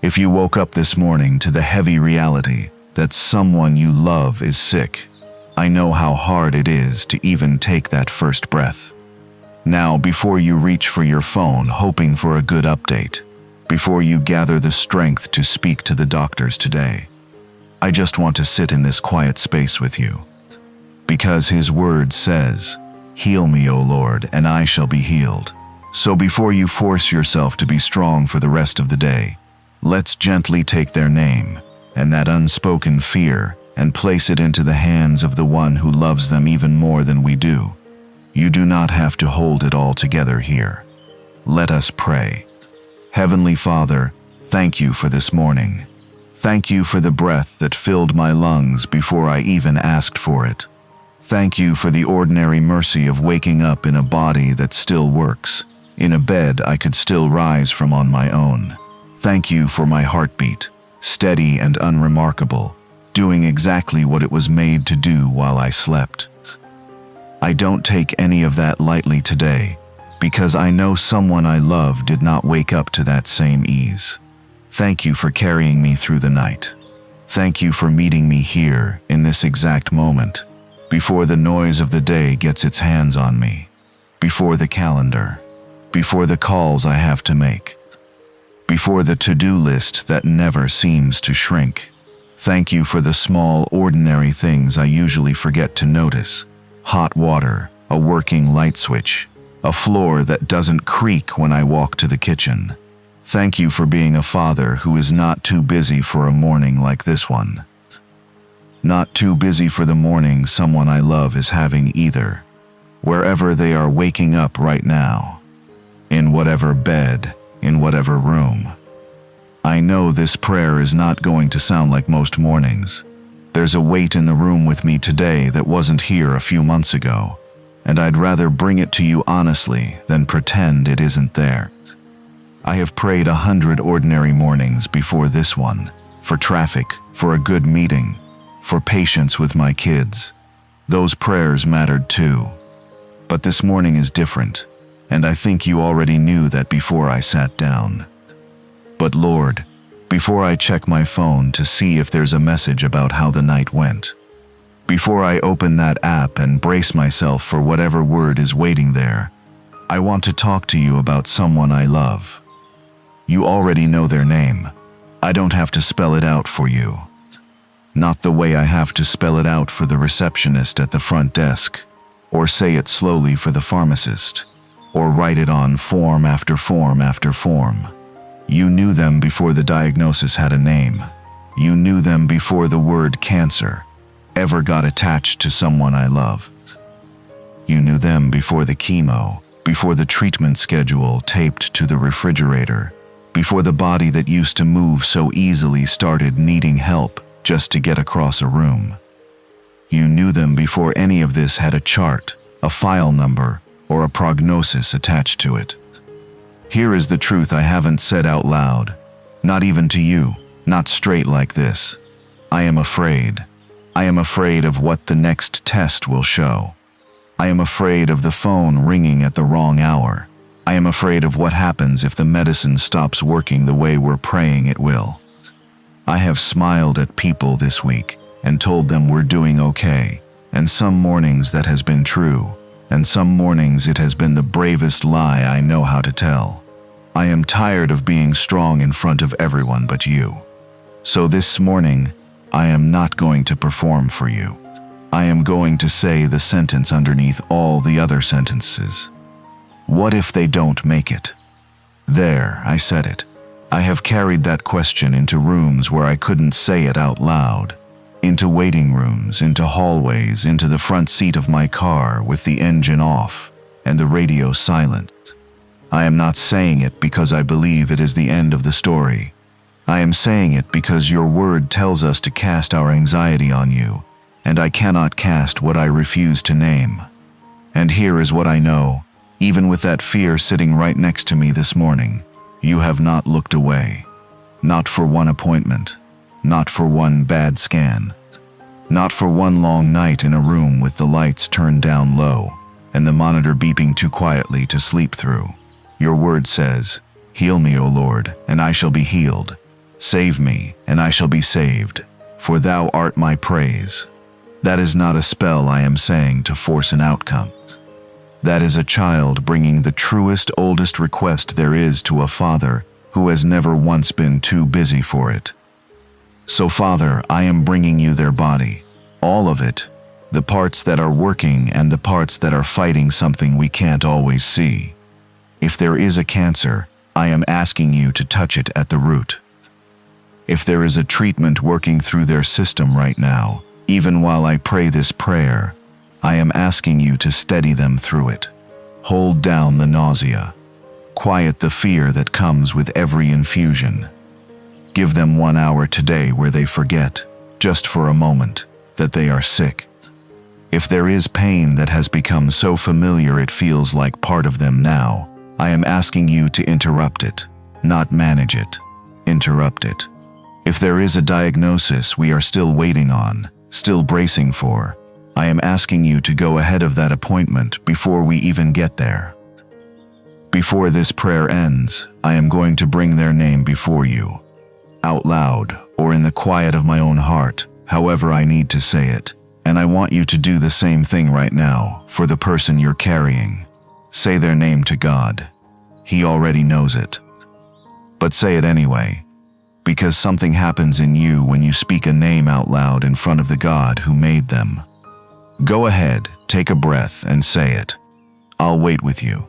If you woke up this morning to the heavy reality that someone you love is sick, I know how hard it is to even take that first breath. Now, before you reach for your phone hoping for a good update, before you gather the strength to speak to the doctors today, I just want to sit in this quiet space with you. Because His word says, "Heal me, O Lord, and I shall be healed." So before you force yourself to be strong for the rest of the day, let's gently take their name and that unspoken fear and place it into the hands of the one who loves them even more than we do. You do not have to hold it all together here. Let us pray. Heavenly Father, thank you for this morning. Thank you for the breath that filled my lungs before I even asked for it. Thank you for the ordinary mercy of waking up in a body that still works, in a bed I could still rise from on my own. Thank you for my heartbeat, steady and unremarkable, doing exactly what it was made to do while I slept. I don't take any of that lightly today, because I know someone I love did not wake up to that same ease. Thank you for carrying me through the night. Thank you for meeting me here in this exact moment, before the noise of the day gets its hands on me, before the calendar, before the calls I have to make, before the to-do list that never seems to shrink. Thank you for the small, ordinary things I usually forget to notice. Hot water, a working light switch, a floor that doesn't creak when I walk to the kitchen. Thank you for being a father who is not too busy for a morning like this one. Not too busy for the morning someone I love is having either, wherever they are waking up right now, in whatever bed, in whatever room. I know this prayer is not going to sound like most mornings. There's a weight in the room with me today that wasn't here a few months ago, and I'd rather bring it to you honestly than pretend it isn't there. I have prayed 100 ordinary mornings before this one, for traffic, for a good meeting, for patience with my kids. Those prayers mattered too. But this morning is different, and I think you already knew that before I sat down. But Lord, before I check my phone to see if there's a message about how the night went, before I open that app and brace myself for whatever word is waiting there, I want to talk to you about someone I love. You already know their name. I don't have to spell it out for you. Not the way I have to spell it out for the receptionist at the front desk, or say it slowly for the pharmacist, or write it on form after form after form. You knew them before the diagnosis had a name. You knew them before the word cancer ever got attached to someone I love. You knew them before the chemo, before the treatment schedule taped to the refrigerator, before the body that used to move so easily started needing help just to get across a room. You knew them before any of this had a chart, a file number, or a prognosis attached to it. Here is the truth I haven't said out loud, not even to you, not straight like this. I am afraid. I am afraid of what the next test will show. I am afraid of the phone ringing at the wrong hour. I am afraid of what happens if the medicine stops working the way we're praying it will. I have smiled at people this week and told them we're doing okay, and some mornings that has been true, and some mornings it has been the bravest lie I know how to tell. I am tired of being strong in front of everyone but you. So this morning, I am not going to perform for you. I am going to say the sentence underneath all the other sentences. What if they don't make it? There, I said it. I have carried that question into rooms where I couldn't say it out loud. Into waiting rooms, into hallways, into the front seat of my car with the engine off and the radio silent. I am not saying it because I believe it is the end of the story. I am saying it because your word tells us to cast our anxiety on you, and I cannot cast what I refuse to name. And here is what I know, even with that fear sitting right next to me this morning. You have not looked away. Not for one appointment. Not for one bad scan. Not for one long night in a room with the lights turned down low and the monitor beeping too quietly to sleep through. Your word says, "Heal me, O Lord, and I shall be healed." Save me, and I shall be saved, for thou art my praise. That is not a spell I am saying to force an outcome. That is a child bringing the truest, oldest request there is to a father who has never once been too busy for it. So, Father, I am bringing you their body, all of it, the parts that are working and the parts that are fighting something we can't always see. If there is a cancer, I am asking you to touch it at the root. If there is a treatment working through their system right now, even while I pray this prayer, I am asking you to steady them through it. Hold down the nausea. Quiet the fear that comes with every infusion. Give them 1 hour today where they forget, just for a moment, that they are sick. If there is pain that has become so familiar it feels like part of them now, I am asking you to interrupt it, not manage it. Interrupt it. If there is a diagnosis we are still waiting on, still bracing for, I am asking you to go ahead of that appointment before we even get there. Before this prayer ends, I am going to bring their name before you, out loud or in the quiet of my own heart, however I need to say it, and I want you to do the same thing right now for the person you're carrying. Say their name to God. He already knows it. But say it anyway, because something happens in you when you speak a name out loud in front of the God who made them. Go ahead, take a breath and say it. I'll wait with you.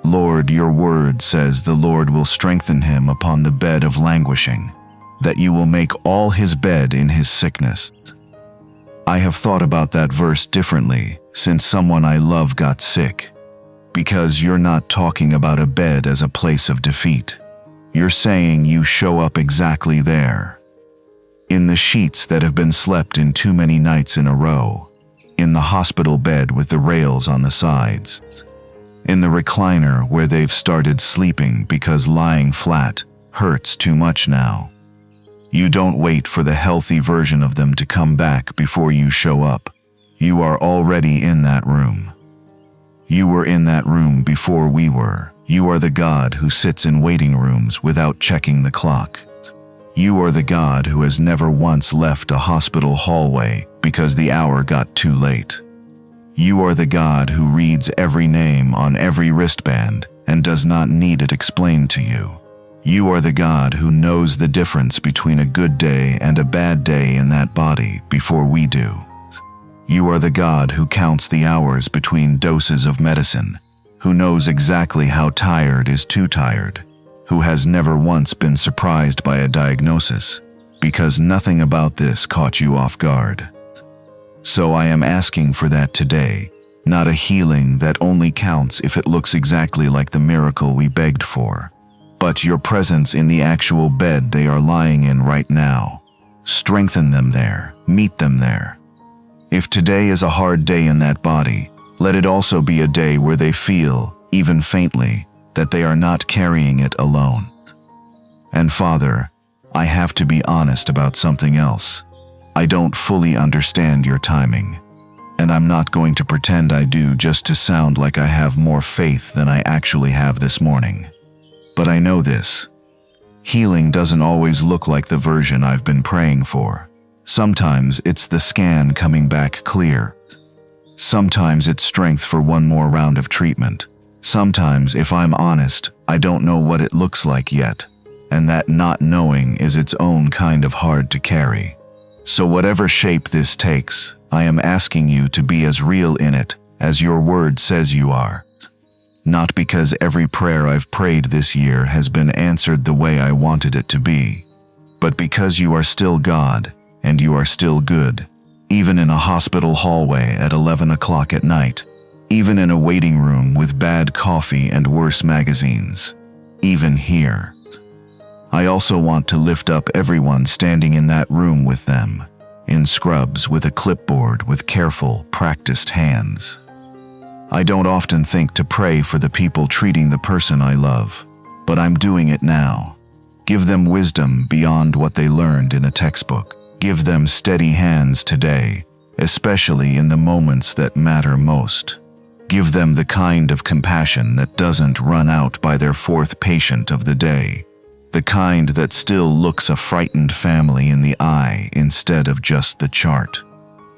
Lord, your word says the Lord will strengthen him upon the bed of languishing, that you will make all his bed in his sickness. I have thought about that verse differently since someone I love got sick, because you're not talking about a bed as a place of defeat. You're saying you show up exactly there. In the sheets that have been slept in too many nights in a row. In the hospital bed with the rails on the sides. In the recliner where they've started sleeping because lying flat hurts too much now. You don't wait for the healthy version of them to come back before you show up. You are already in that room. You were in that room before we were. You are the God who sits in waiting rooms without checking the clock. You are the God who has never once left a hospital hallway because the hour got too late. You are the God who reads every name on every wristband and does not need it explained to you. You are the God who knows the difference between a good day and a bad day in that body before we do. You are the God who counts the hours between doses of medicine, who knows exactly how tired is too tired, who has never once been surprised by a diagnosis, because nothing about this caught you off guard. So I am asking for that today, not a healing that only counts if it looks exactly like the miracle we begged for, but your presence in the actual bed they are lying in right now. Strengthen them there, meet them there. If today is a hard day in that body, let it also be a day where they feel, even faintly, that they are not carrying it alone. And Father, I have to be honest about something else. I don't fully understand your timing, and I'm not going to pretend I do just to sound like I have more faith than I actually have this morning. But I know this. Healing doesn't always look like the version I've been praying for. Sometimes it's the scan coming back clear. Sometimes it's strength for one more round of treatment. Sometimes, if I'm honest, I don't know what it looks like yet, and that not knowing is its own kind of hard to carry. So whatever shape this takes, I am asking you to be as real in it as your word says you are. Not because every prayer I've prayed this year has been answered the way I wanted it to be, but because you are still God and you are still good, even in a hospital hallway at 11 o'clock at night, even in a waiting room with bad coffee and worse magazines, even here. I also want to lift up everyone standing in that room with them, in scrubs with a clipboard with careful, practiced hands. I don't often think to pray for the people treating the person I love, but I'm doing it now. Give them wisdom beyond what they learned in a textbook. Give them steady hands today, especially in the moments that matter most. Give them the kind of compassion that doesn't run out by their fourth patient of the day. the kind that still looks a frightened family in the eye instead of just the chart.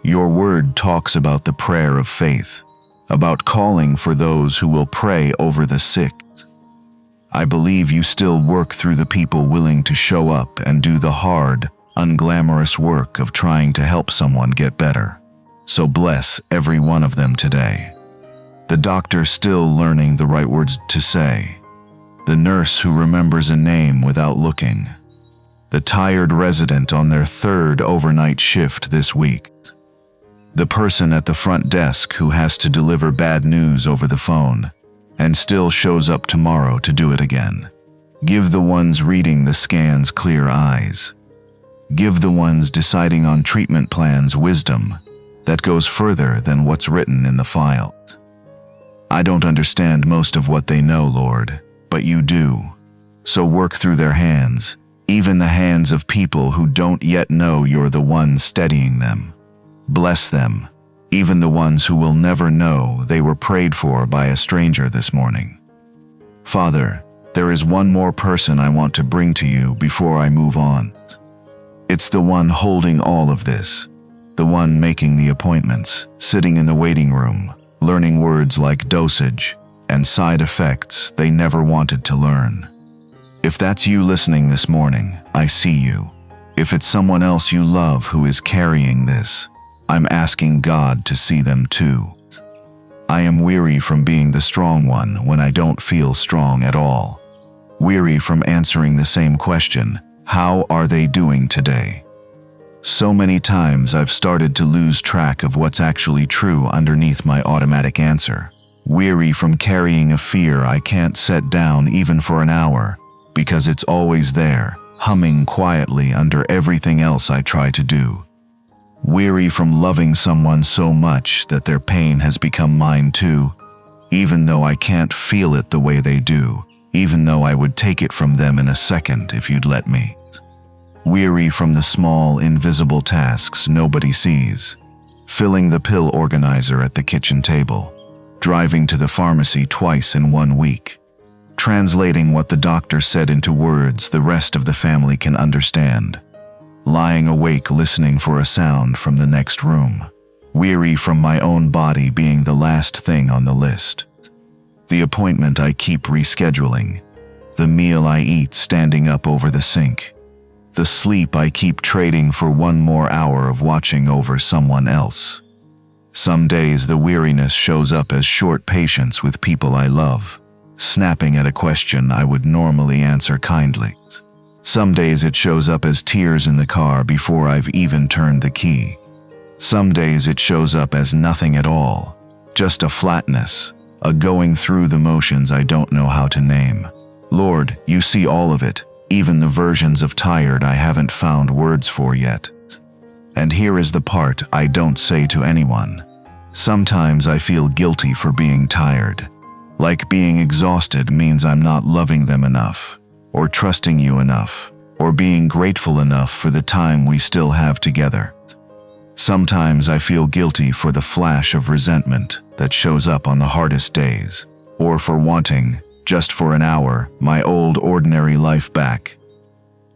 Your word talks about the prayer of faith, about calling for those who will pray over the sick. I believe you still work through the people willing to show up and do the hard, unglamorous work of trying to help someone get better. So bless every one of them today. The doctor still learning the right words to say. The nurse who remembers a name without looking. The tired resident on their third overnight shift this week. The person at the front desk who has to deliver bad news over the phone and still shows up tomorrow to do it again. Give the ones reading the scans clear eyes. Give the ones deciding on treatment plans wisdom that goes further than what's written in the file. I don't understand most of what they know, Lord, but you do. So work through their hands, even the hands of people who don't yet know you're the one steadying them. Bless them, even the ones who will never know they were prayed for by a stranger this morning. Father, there is one more person I want to bring to you before I move on. It's the one holding all of this, the one making the appointments, sitting in the waiting room, learning words like dosage and side effects they never wanted to learn. If that's you listening this morning, I see you. If it's someone else you love who is carrying this, I'm asking God to see them too. I am weary from being the strong one when I don't feel strong at all. Weary from answering the same question, how are they doing today? So many times I've started to lose track of what's actually true underneath my automatic answer. Weary from carrying a fear I can't set down even for an hour, because it's always there, humming quietly under everything else I try to do. Weary from loving someone so much that their pain has become mine too, even though I can't feel it the way they do, even though I would take it from them in a second if you'd let me. Weary from the small, invisible tasks nobody sees. Filling the pill organizer at the kitchen table. Driving to the pharmacy twice in 1 week. Translating what the doctor said into words the rest of the family can understand. Lying awake listening for a sound from the next room. Weary from my own body being the last thing on the list. The appointment I keep rescheduling. The meal I eat standing up over the sink. The sleep I keep trading for 1 more hour of watching over someone else. Some days the weariness shows up as short patience with people I love, snapping at a question I would normally answer kindly. Some days it shows up as tears in the car before I've even turned the key. Some days it shows up as nothing at all, just a flatness, a going through the motions I don't know how to name. Lord, you see all of it. Even the versions of tired I haven't found words for yet. And here is the part I don't say to anyone. Sometimes I feel guilty for being tired. Like being exhausted means I'm not loving them enough, or trusting you enough, or being grateful enough for the time we still have together. Sometimes I feel guilty for the flash of resentment that shows up on the hardest days, or for wanting, just for an hour, my old ordinary life back.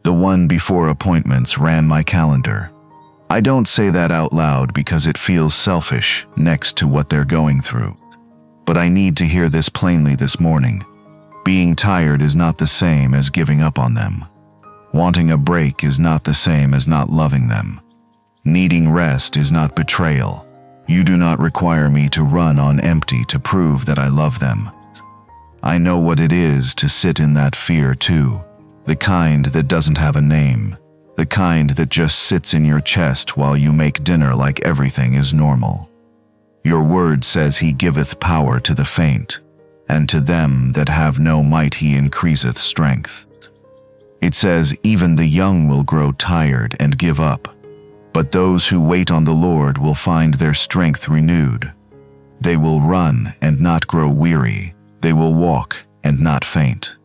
The one before appointments ran my calendar. I don't say that out loud because it feels selfish next to what they're going through. But I need to hear this plainly this morning. Being tired is not the same as giving up on them. Wanting a break is not the same as not loving them. Needing rest is not betrayal. You do not require me to run on empty to prove that I love them. I know what it is to sit in that fear too, the kind that doesn't have a name, the kind that just sits in your chest while you make dinner like everything is normal. Your word says he giveth power to the faint, and to them that have no might he increaseth strength. It says even the young will grow tired and give up, but those who wait on the Lord will find their strength renewed. They will run and not grow weary. They will walk and not faint.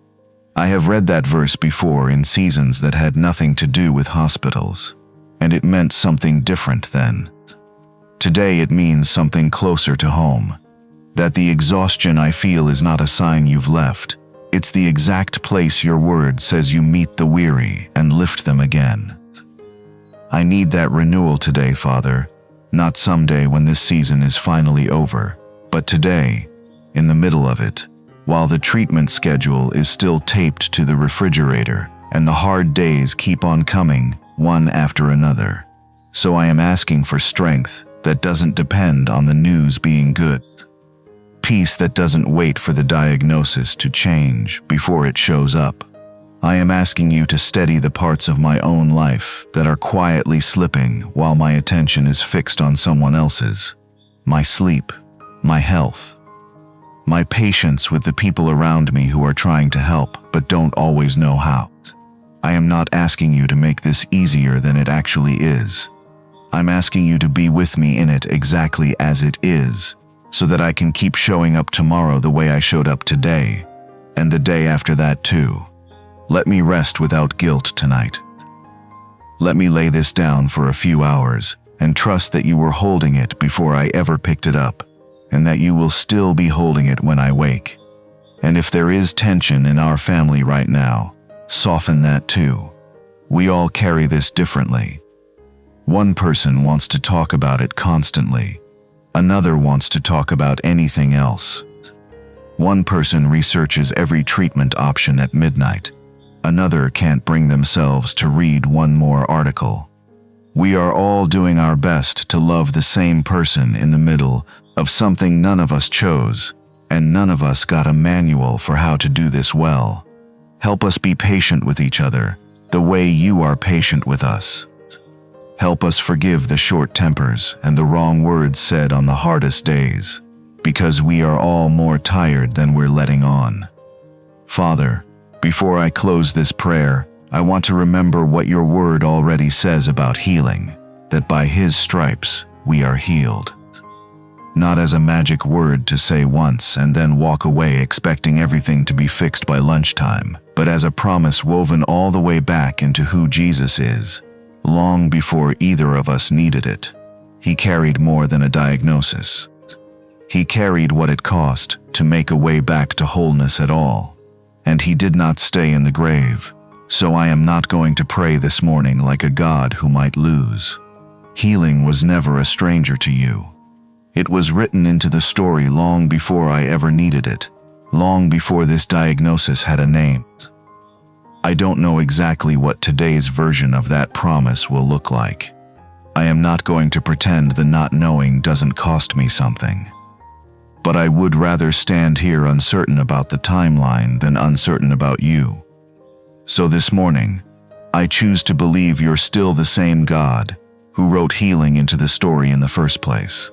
I have read that verse before in seasons that had nothing to do with hospitals, and it meant something different then. Today it means something closer to home, that the exhaustion I feel is not a sign you've left, It's the exact place your word says you meet the weary and lift them again. I need that renewal today, Father, not someday when this season is finally over, but today, in the middle of it, while the treatment schedule is still taped to the refrigerator and the hard days keep on coming, one after another. So I am asking for strength that doesn't depend on the news being good. Peace that doesn't wait for the diagnosis to change before it shows up. I am asking you to steady the parts of my own life that are quietly slipping while my attention is fixed on someone else's. My sleep, my health, my patience with the people around me who are trying to help but don't always know how. I am not asking you to make this easier than it actually is. I'm asking you to be with me in it exactly as it is, so that I can keep showing up tomorrow the way I showed up today, and the day after that too. Let me rest without guilt tonight. Let me lay this down for a few hours and trust that you were holding it before I ever picked it up, and that you will still be holding it when I wake. And if there is tension in our family right now, soften that too. We all carry this differently. One person wants to talk about it constantly. Another wants to talk about anything else. One person researches every treatment option at midnight. Another can't bring themselves to read one more article. We are all doing our best to love the same person in the middle of something none of us chose, and none of us got a manual for how to do this well. Help us be patient with each other, the way you are patient with us. Help us forgive the short tempers and the wrong words said on the hardest days, because we are all more tired than we're letting on. Father, before I close this prayer, I want to remember what your word already says about healing, that by his stripes we are healed. Not as a magic word to say once and then walk away expecting everything to be fixed by lunchtime, but as a promise woven all the way back into who Jesus is. Long before either of us needed it, he carried more than a diagnosis. He carried what it cost to make a way back to wholeness at all. And he did not stay in the grave, so I am not going to pray this morning like a God who might lose. Healing was never a stranger to you. It was written into the story long before I ever needed it, long before this diagnosis had a name. I don't know exactly what today's version of that promise will look like. I am not going to pretend the not knowing doesn't cost me something. But I would rather stand here uncertain about the timeline than uncertain about you. So this morning, I choose to believe you're still the same God who wrote healing into the story in the first place.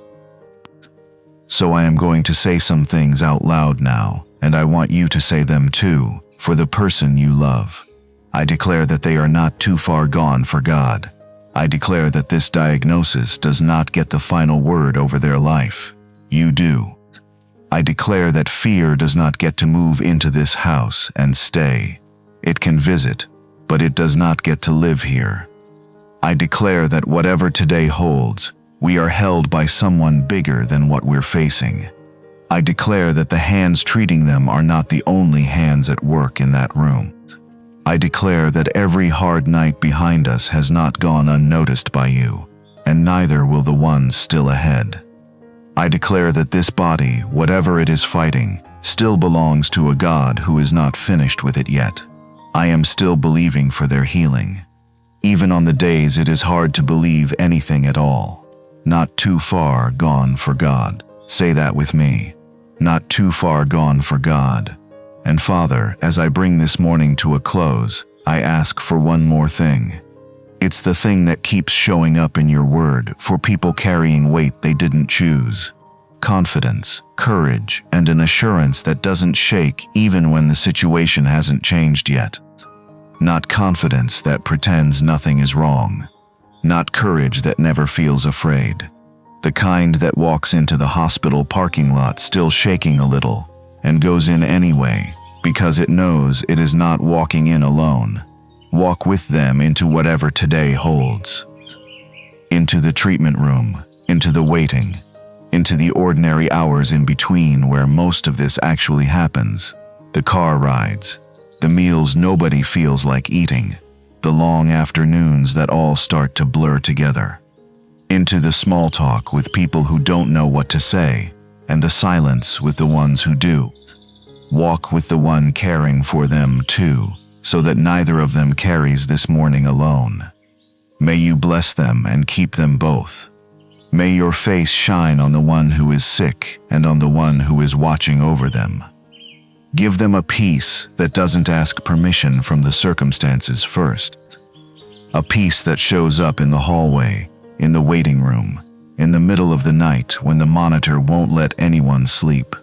So I am going to say some things out loud now, and I want you to say them too, for the person you love. I declare that they are not too far gone for God. I declare that this diagnosis does not get the final word over their life. You do. I declare that fear does not get to move into this house and stay. It can visit, but it does not get to live here. I declare that whatever today holds, we are held by someone bigger than what we're facing. I declare that the hands treating them are not the only hands at work in that room. I declare that every hard night behind us has not gone unnoticed by you, and neither will the ones still ahead. I declare that this body, whatever it is fighting, still belongs to a God who is not finished with it yet. I am still believing for their healing. Even on the days it is hard to believe anything at all. Not too far gone for God. Say that with me. Not too far gone for God. And Father, as I bring this morning to a close, I ask for one more thing. It's the thing that keeps showing up in your word for people carrying weight they didn't choose. Confidence, courage, and an assurance that doesn't shake even when the situation hasn't changed yet. Not confidence that pretends nothing is wrong. Not courage that never feels afraid. The kind that walks into the hospital parking lot still shaking a little and goes in anyway because it knows it is not walking in alone. Walk with them into whatever today holds. Into the treatment room, into the waiting, into the ordinary hours in between where most of this actually happens. The car rides, the meals nobody feels like eating, the long afternoons that all start to blur together. Into the small talk with people who don't know what to say, and the silence with the ones who do. Walk with the one caring for them too, so that neither of them carries this morning alone. May you bless them and keep them both. May your face shine on the one who is sick and on the one who is watching over them. Give them a peace that doesn't ask permission from the circumstances first. A peace that shows up in the hallway, in the waiting room, in the middle of the night when the monitor won't let anyone sleep.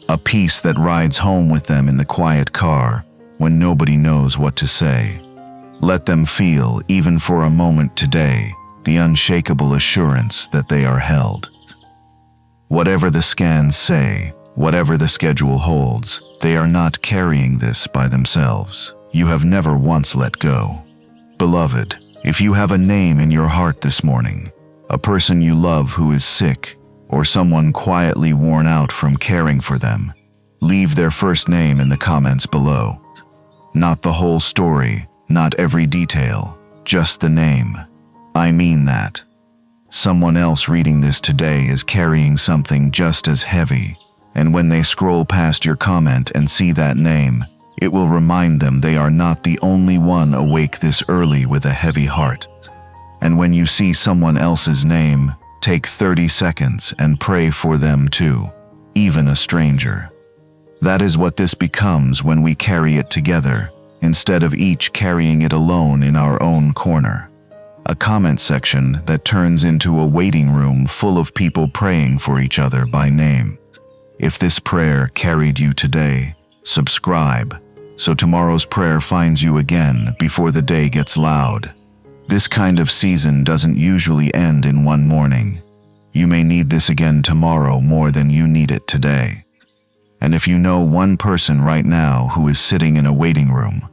A peace that rides home with them in the quiet car when nobody knows what to say. Let them feel, even for a moment today, the unshakable assurance that they are held. Whatever the scans say, whatever the schedule holds, they are not carrying this by themselves. You have never once let go. Beloved, if you have a name in your heart this morning, a person you love who is sick, or someone quietly worn out from caring for them, leave their first name in the comments below. Not the whole story, not every detail, just the name. I mean that. Someone else reading this today is carrying something just as heavy, and when they scroll past your comment and see that name, it will remind them they are not the only one awake this early with a heavy heart. And when you see someone else's name, take 30 seconds and pray for them too, even a stranger. That is what this becomes when we carry it together, instead of each carrying it alone in our own corner. A comment section that turns into a waiting room full of people praying for each other by name. If this prayer carried you today, subscribe, so tomorrow's prayer finds you again before the day gets loud. This kind of season doesn't usually end in one morning. You may need this again tomorrow more than you need it today. And if you know one person right now who is sitting in a waiting room,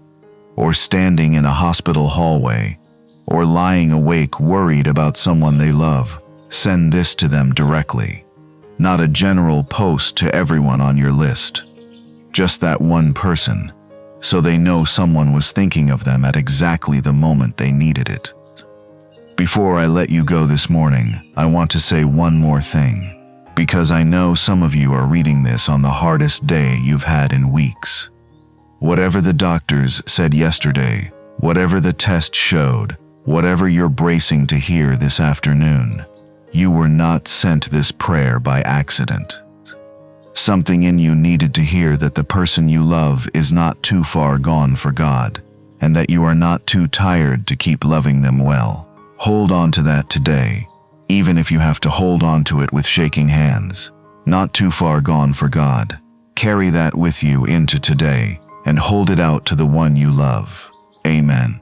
or standing in a hospital hallway, or lying awake worried about someone they love, send this to them directly. Not a general post to everyone on your list. Just that one person, so they know someone was thinking of them at exactly the moment they needed it. Before I let you go this morning, I want to say one more thing, because I know some of you are reading this on the hardest day you've had in weeks. Whatever the doctors said yesterday, whatever the test showed, whatever you're bracing to hear this afternoon, you were not sent this prayer by accident. Something in you needed to hear that the person you love is not too far gone for God, and that you are not too tired to keep loving them well. Hold on to that today, even if you have to hold on to it with shaking hands. Not too far gone for God. Carry that with you into today, and hold it out to the one you love. Amen.